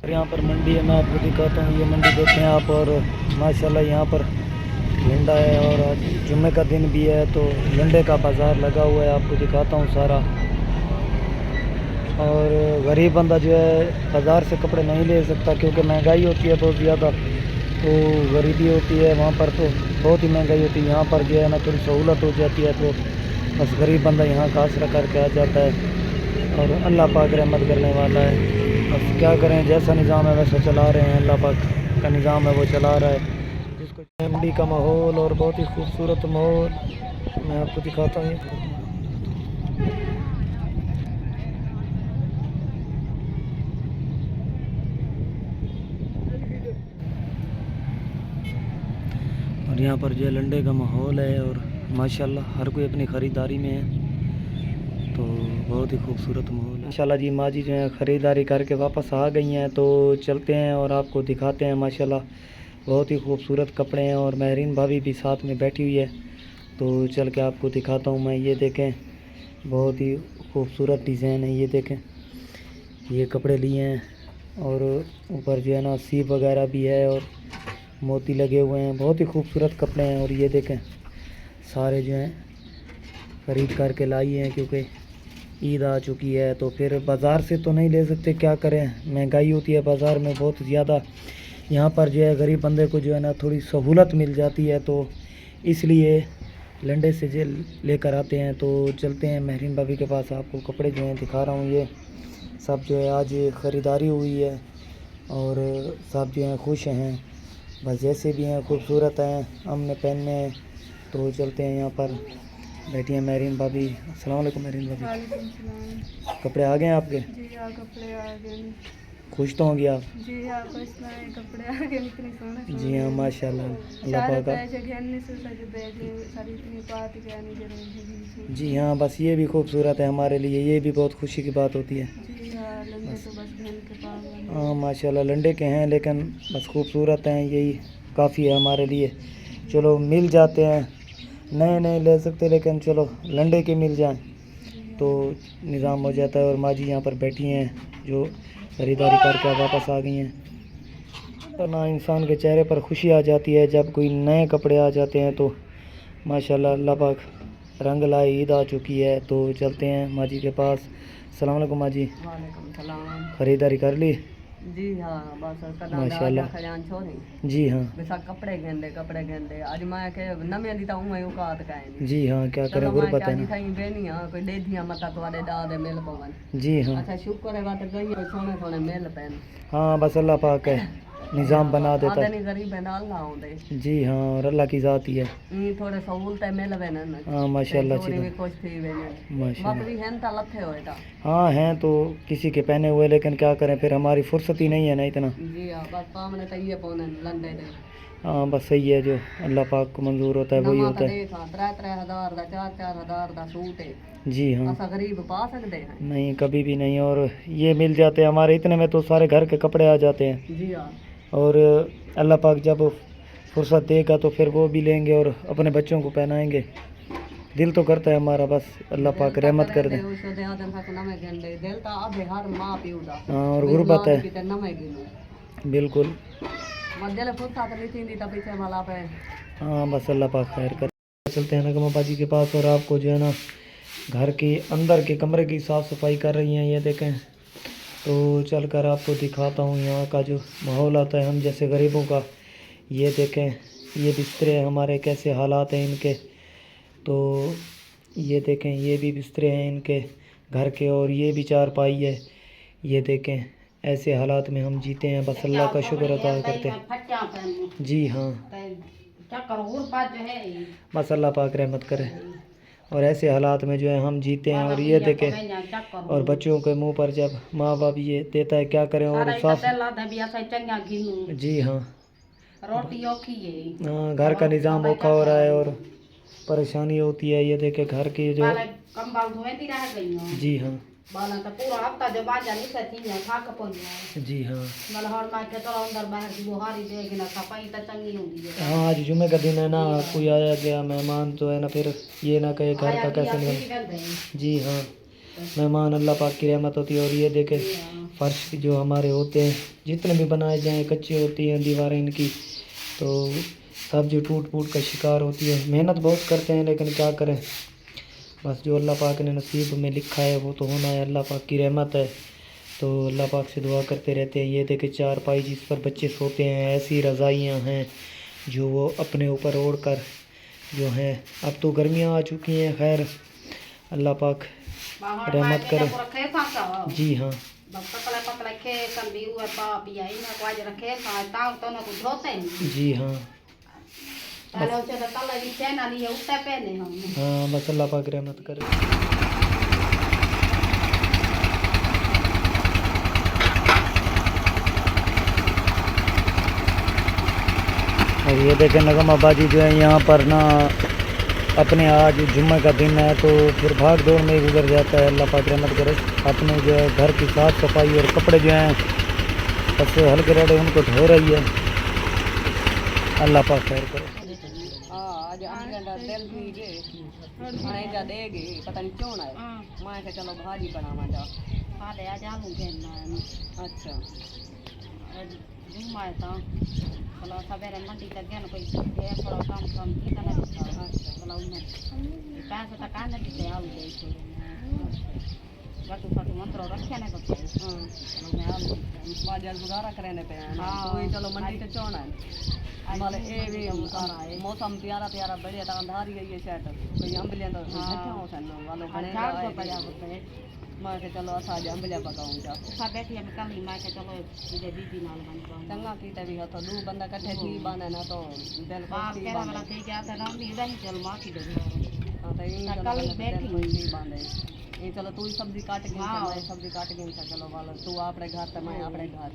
यहाँ पर मंडी है, मैं आपको दिखाता हूँ। ये मंडी देखते हैं आप। और माशाल्लाह यहाँ पर लंडा है और आज जुम्मे का दिन भी है तो लंडे का बाज़ार लगा हुआ है, आपको दिखाता हूँ सारा। और गरीब बंदा जो है बाज़ार से कपड़े नहीं ले सकता क्योंकि महंगाई होती है बहुत ज़्यादा, तो गरीबी होती है वहाँ पर, तो बहुत ही महंगाई होती है। यहाँ पर जो है ना थोड़ी सहूलत हो जाती है, तो बस गरीब बंदा यहाँ का आसरा करके आ जाता है। और अल्लाह पाक रहमत करने वाला है। बस क्या करें, जैसा निज़ाम है वैसा चला रहे हैं। अल्लाह पाक का निज़ाम है वो चला रहा है। जिसको मंडी का माहौल और बहुत ही खूबसूरत माहौल मैं आपको दिखाता हूँ। और यहाँ पर जो है लंडे का माहौल है और माशाल्लाह हर कोई अपनी ख़रीदारी में है, तो बहुत ही खूबसूरत माहौल है माशाल्लाह जी। माँ जी जो है ख़रीदारी करके वापस आ गई हैं, तो चलते हैं और आपको दिखाते हैं। माशाल्लाह बहुत ही खूबसूरत कपड़े हैं और महरीन भाभी भी साथ में बैठी हुई है, तो चल के आपको दिखाता हूँ मैं। ये देखें बहुत ही खूबसूरत डिज़ाइन है, ये देखें ये कपड़े लिए हैं और ऊपर जो है ना सीप वगैरह भी है और मोती लगे हुए हैं। बहुत ही खूबसूरत कपड़े हैं और ये देखें सारे जो हैं ख़रीद करके लाई हैं क्योंकि ईद आ चुकी है, तो फिर बाज़ार से तो नहीं ले सकते, क्या करें, महंगाई होती है बाज़ार में बहुत ज़्यादा। यहाँ पर जो है गरीब बंदे को जो है ना थोड़ी सहूलत मिल जाती है, तो इसलिए लंडे से जे लेकर आते हैं। तो चलते हैं महरीन भाभी के पास, आपको कपड़े जो हैं दिखा रहा हूँ। ये सब जो है आज ख़रीदारी हुई है और सब जो हैं खुश हैं, बस जैसे भी हैं खूबसूरत हैं, हमने पहनने हैं। तो चलते हैं, यहाँ पर बैठी हैं महरीन भाभी। अस्सलाम वालेकुम महरीन भाभी। कपड़े आ गए हैं आपके? जी हाँ, कपड़े आ गए। खुश तो होंगे आप? जी हाँ, खुश नहीं, कपड़े आ गए इतने सोने। जी हाँ माशाल्लाह, अल्लाह सारे पाक। पैसे घेरने से सज बैठे सारी इतनी बात कहनी जरूरी। जी हाँ, बस ये भी खूबसूरत है हमारे लिए, ये भी बहुत खुशी की बात होती है। जी हाँ, लंडे तो बस बहन के पास। हाँ माशाल्लाह लंडे के हैं लेकिन बस खूबसूरत हैं, यही काफ़ी है हमारे लिए। चलो मिल जाते हैं, नए नहीं ले सकते लेकिन चलो लंडे के मिल जाएं तो निज़ाम हो जाता है। और माँ जी यहाँ पर बैठी हैं जो ख़रीदारी करके वापस आ गई हैं। तो ना इंसान के चेहरे पर खुशी आ जाती है जब कोई नए कपड़े आ जाते हैं, तो माशाल्लाह अल्लाह पाक रंग लाए, ईद आ चुकी है। तो चलते हैं माँ जी के पास। अस्सलाम वालेकुम माँ जी। वालेकुम सलाम। ख़रीदारी कर ली? जी हाँ, बस माशाल्लाह। जी हाँ कपड़े गेंदे आज मैं के नमे दी ताऊ मैं औकात का है। जी हाँ, क्या करें, गुरबत है ना। बेनी हां कोई दे दिया मता तोड़े दादे मिल पवन। जी हाँ। अच्छा शुक्र है बात गई सोने सोने मिल पैन। हाँ बस अल्लाह पाक है, निज़ाम बना देता है। आदे नहीं गरीब है नाल ना होंदे। जी हाँ, और अल्लाह की ज़ात ही है। थोड़े सहूलत मिल वे ना। हाँ माशाल्लाह थोड़ी भी अच्छी खुश थी वे माशाल्लाह। बात भी हैं ता लथे होए ता। हाँ हैं तो किसी के पहने हुए, लेकिन क्या करें फिर हमारी फुर्सत ही नहीं है ना इतना। जी हां, बस सामने तो ये पौने लंडे दे। हाँ बस सही है, जो अल्लाह पाक को मंजूर होता है वही होता है। देखा 3-3000 दा 4-4000 दा सूट है। जी हाँ, असा गरीब पा सकते हैं? नहीं कभी भी नहीं। और ये मिल जाते हैं हमारे इतने में, तो सारे घर के कपड़े आ जाते हैं। जी हाँ। और अल्लाह पाक जब फुर्सत देगा तो फिर वो भी लेंगे और अपने बच्चों को पहनाएंगे। दिल तो करता है हमारा, बस अल्लाह पाक रहमत कर दे। हाँ और गुरबत है बिल्कुल। हाँ बस अल्लाह पाक खैर कर। चलते हैं नगमा बाजी के पास और आपको जो है ना घर के अंदर के कमरे की साफ़ सफाई कर रही हैं। ये देखें तो चलकर आपको दिखाता हूँ यहाँ का जो माहौल आता है हम जैसे गरीबों का। ये देखें, ये बिस्तरे हमारे कैसे हालात हैं इनके। तो ये देखें, ये भी बिस्तरे हैं इनके घर के, और ये भी चारपाई है। ये देखें, ऐसे हालात में हम जीते हैं, बस अल्लाह का शुक्र अदा करते हैं। जी हाँ, बस अल्लाह पाक रहमत करे। और ऐसे हालात में जो है हम जीते हैं। और ये देखें, और बच्चों के मुंह पर जब माँ बाप ये देता है क्या करें। और साफ, जी हाँ, रोटी औखी है। हाँ, घर का निज़ाम औखा हो रहा है और परेशानी होती है। ये देखे घर की जो, जी हाँ, पूरा हफ्ता जो बाजा नहीं सची है खा के पहुंच जी हाँ, मतलब हर मार के तो अंदर बाहर की बुहारी देगी ना सफाई तो चंगी होगी है। हाँ, आज जुमे का दिन है ना, कोई आया गया मेहमान तो है ना, फिर ये ना कहे घर का कैसे निकल। जी हाँ, मेहमान अल्लाह पाक की रहमत होती है। और ये देखे फर्श जो हमारे होते हैं जितने भी बनाए जाएं कच्ची होती हैं दीवारें इनकी, तो सब जो टूट फूट का शिकार होती है। मेहनत बहुत करते हैं लेकिन क्या करें, बस जो अल्लाह पाक ने नसीब में लिखा है वो तो होना है, अल्लाह पाक की रहमत है। तो अल्लाह पाक से दुआ करते रहते हैं। ये देखे चारपाई जिस पर बच्चे सोते हैं, ऐसी रज़ाइयाँ हैं जो वो अपने ऊपर ओढ़ कर जो हैं। अब तो गर्मियाँ आ चुकी हैं, खैर अल्लाह पाक रहमत करे। जी हाँ, जी हाँ, हाँ, बस अल्लाह पाक रहमत करे। और ये देखें नगम आबादी जो है यहाँ पर ना, अपने आज जुम्मे का दिन है तो फिर भाग दौड़ में ही गुजर जाता है। अल्लाह पाक रहमत करे। अपने जो है घर की साफ़ सफाई और कपड़े जो हैं बस हल्के रेडे उनको धो रही है। अल्लाह पाक खैर करे। देगी पता नहीं क्यों ना है। मैं के चलो भाजी बनावा जा खाले आ जा लूं के। अच्छा जुम्मा है तो चलो सवेरे मंडी तक गए ना कोई ये थोड़ा काम की तरह अच्छा चलो उन्हें पैसे तक आने दीजिए आलू दे बटू फटू मंत्रो रखे ना तो चलो मैं आलू बाजार गुजारा करने पे हां चलो मंडी ते चोना है माले ए भी मौसम प्यारा प्यारा बढ़िया तो अंधारी है ये सेट कोई अंबलियां तो अच्छा हो सन वालों बने चार को पड़ा होते मैं के चलो असा अंबलियां पकाऊं जा सा बैठी है कल मैं के चलो इधर बीबी नाल बन पाऊं चंगा कीते भी हो तो दो बंदा इकट्ठे थी बाने ना तो दिल को ठीक बात वाला ठीक है तो ना भी वही चल मां की दे हां तो ये कल बैठी हुई बांधे ये चलो तू ही सब्जी काट के मैं सब्जी काट के चलो वाला तू अपने घर ते मैं अपने घर